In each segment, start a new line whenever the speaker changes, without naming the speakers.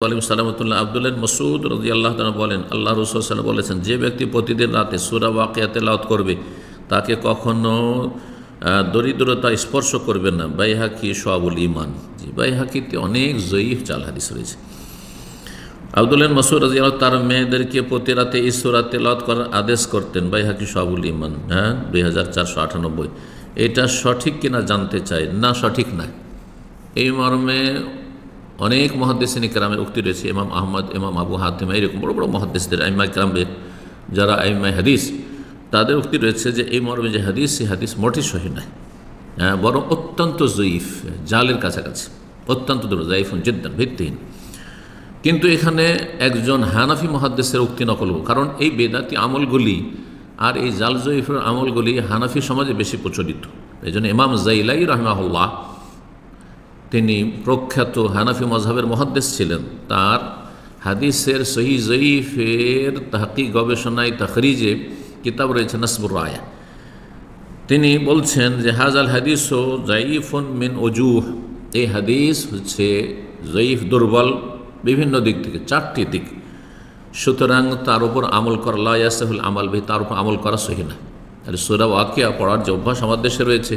ওয়ালাইকুম সালামতুল্লাহ। আব্দুল্লাহ মাসউদ রাদিয়াল্লাহু তাআলা বলেন, আল্লাহ রাসূল সাল্লাল্লাহু আলাইহি ওয়াসাল্লাম বলেছেন, যে ব্যক্তি প্রতিদিন রাতে সূরা ওয়াকিয়া তেলাওয়াত করবে তাকে কখনো দরিদ্রতা স্পর্শ করবে না। বাইহাকি শুআবুল ঈমান। জি, বাইহাকিতে অনেক যঈফ জাল হাদিস রয়েছে। আব্দুল্লাহ মাসউদ রাদিয়াল্লাহু তার মেয়েদেরকে প্রতি রাতে এই সূরা তেলাওয়াত করার আদেশ করতেন। বাইহাকি শুআবুল ঈমান 2498। এটা সঠিক কিনা জানতে চাই। না, সঠিক নয়। এই মর্মে অনেক মুহাদ্দিসিন কেরামের উক্তি রয়েছে। ইমাম আহমদ, ইমাম আবু হাতিম, এরকম বড় বড় মুহাদ্দিসদের আইম্মা কেরামের যারা আইম্মায়ে হাদিস, তাদের উক্তি রয়েছে যে এই মর্মে যে হাদিস, সেই হাদিস মোটেই সহিহ নয়, বরং অত্যন্ত যঈফ, জালের কাছাকাছি, অত্যন্ত যায়ীফুন জিদ্দান, ভিত্তিহীন। কিন্তু এখানে একজন হানাফি মুহাদ্দিসের উক্তি নকল, কারণ এই বেদাতি আমলগুলি আর এই জাল যঈফের আমলগুলি হানাফি সমাজে বেশি প্রচলিত। এই জন্য ইমাম জাইলাই রাহিমাহুল্লাহ, তিনি প্রখ্যাত হানাফি মযহাবের মুহাদ্দিস ছিলেন। তার হাদিসের সহিহ যঈফের তাহকিক, গবেষণায়, তাখরিজে কিতাব রয়েছে নাসবুর রায়া। তিনি বলছেন যে হাজাল হাদিসও যায়ীফুন মিন ওজুহ, এই হাদিস হচ্ছে যঈফ, দুর্বল বিভিন্ন দিক থেকে, 4টি দিক। সুতরাং তার উপর আমল করা লা ইয়াসিহুল আমাল বিহি, তার উপর আমল করা সহিহ না। আর সূরা ওয়াকিয়া পড়ার যে অভ্যাস আমাদের দেশে রয়েছে,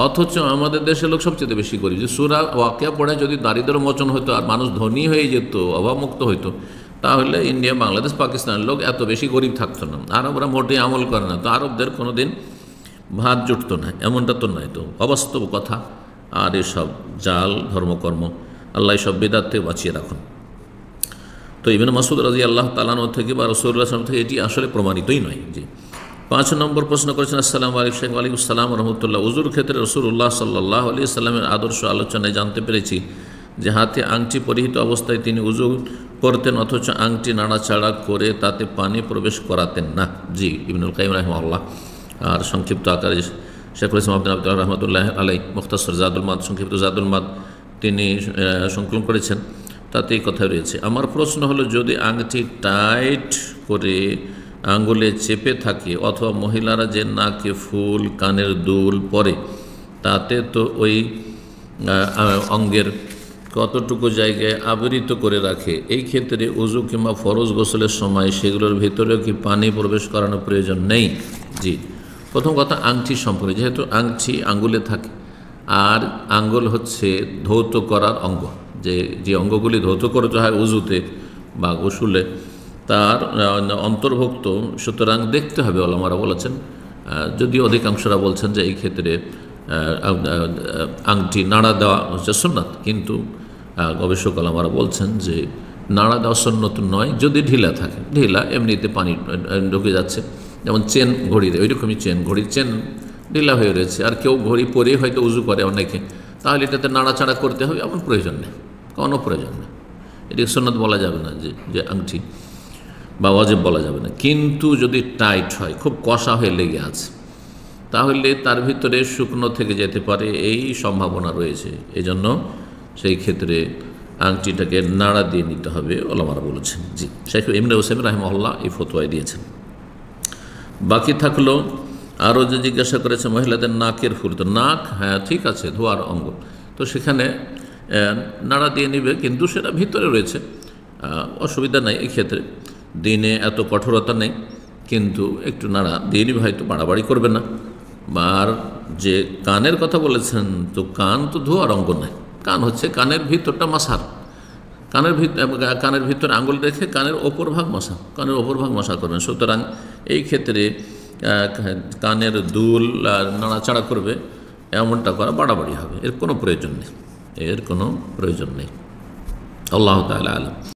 অথচ আমাদের দেশের লোক সবচেয়ে বেশি গরিব। যে সূরা ওয়াকিয়া পড়ে যদি দারিদ্র্য মোচন হতো আর মানুষ ধনী হয়ে যেত, অভাবমুক্ত হইতো, তাহলে ইন্ডিয়া, বাংলাদেশ, পাকিস্তানের লোক এত বেশি গরিব থাকতো না। আরবরা মোটেই আমল করে না, তো আরবদের কোনো দিন ভাত জুটত না, এমনটা তো নয়। তো অবাস্তব কথা আর এসব জাল ধর্মকর্ম, আল্লাহ সব বিদআত থেকে বাঁচিয়ে রাখুন। তো ইবনে মাসউদ রাদিয়াল্লাহু তাআলা আনহু থেকে বা রাসূলুল্লাহ সাল্লাল্লাহু আলাইহি ওয়াসাল্লাম থেকে এটি আসলে প্রমাণিতই নয়। জি, 5 নম্বর প্রশ্ন করেছেন, আসসালামু আলাইকুম। ওয়ালাইকুম আসসালাম ওয়া রাহমাতুল্লাহ। ওযুর ক্ষেত্রে রাসূলুল্লাহ সাল্লাল্লাহু আলাইহি ওয়াসাল্লামের আদর্শ আলোচনায় জানতে পেরেছি যে হাতে আংটি পরিহিত অবস্থায় তিনি উযু করতেন, অথচ আংটি নাড়াচাড়া করে তাতে পানি প্রবেশ করাতেন না। জি, ইবনুল কাইয়িম রাহিমাহুল্লাহ। আর সংক্ষিপ্ত আকারে শেখুল ইসলাম আব্দুল্লাহ রাহমাতুল্লাহি আলাইহি মুখতাসর জাদুল মাদ, সংক্ষিপ্ত জাদুল মাদ তিনি সংকলন করেছেন, তাতে এই কথা রয়েছে। আমার প্রশ্ন হলো, যদি আংটি টাইট করে আঙ্গুলে চেপে থাকে, অথবা মহিলারা যে নাকে ফুল, কানের দুল পরে, তাতে তো ওই অঙ্গের কতটুকু জায়গায় আবৃত করে রাখে, এই ক্ষেত্রে উযু কিংবা ফরজ গোসলের সময় সেগুলোর ভিতরেও কি পানি প্রবেশ করানোর প্রয়োজন নেই? জি, প্রথম কথা আংটি সম্পর্কে, যেহেতু আংটি আঙ্গুলে থাকে, আর আঙ্গুল হচ্ছে ধৌত করার অঙ্গ, যে অঙ্গগুলি ধৌত করতে হয় উযুতে বা গোসলে, তার অন্তর্ভুক্ত। সুতরাং দেখতে হবে, ওলামারা বলেছেন, যদিও অধিকাংশরা বলছেন যে এই ক্ষেত্রে আংটি নাড়া দেওয়া হচ্ছে সুন্নাত, কিন্তু গবেষক ওলামারা বলছেন যে নাড়া দেওয়া সুন্নত নয়, যদি ঢিলা থাকে। ঢিলা এমনিতে পানি ঢুকে যাচ্ছে, যেমন চেন ঘড়ির, ওইরকমই চেন, ঘড়ির চেন ঢিলা হয়ে রয়েছে, আর কেউ ঘড়ি পরে হয়তো উযু করে অনেকে, তাহলে এটাতে নাড়াচাড়া করতে হবে, এমন প্রয়োজন নেই, কোনো প্রয়োজন নেই। এটি সুন্নাত বলা যাবে না, যে আংটি বা ওয়াজিব বলা যাবে না। কিন্তু যদি টাইট হয়, খুব কষা হয়ে লেগে আছে, তাহলে তার ভিতরে শুকনো থেকে যেতে পারে, এই সম্ভাবনা রয়েছে। এজন্য সেই ক্ষেত্রে আংটিটাকে নাড়া দিয়ে নিতে হবে, ওলামারা বলেছেন। জি, শেখ ইবনে উসাইমিন রাহিমাহুল্লাহ এই ফতোয়াই দিয়েছেন। বাকি থাকলো আরও যে জিজ্ঞাসা করেছে মহিলাদের নাকের ফুল, তো নাক, হ্যাঁ ঠিক আছে, ধোয়ার অঙ্গ, তো সেখানে নাড়া দিয়ে নিবে, কিন্তু সেটা ভিতরে রয়েছে, অসুবিধা নাই। এই ক্ষেত্রে দিনে এত কঠোরতা নেই, কিন্তু একটু নাড়া দিয়ে নিবে, হয়তো বাড়াবাড়ি করবে না। আর যে কানের কথা বলেছেন, তো কান তো ধোয়ার অঙ্গ নয়, কান হচ্ছে কানের ভিতরটা মাসার, কানের ভিতরে আঙ্গুল রেখে কানের ওপর ভাগ মশা করবেন। সুতরাং এই ক্ষেত্রে কানের দুল নাড়াচাড়া করবে, এমনটা করা বাড়াবাড়ি হবে, এর কোনো প্রয়োজন নেই। আল্লাহ তাআলা আলাম।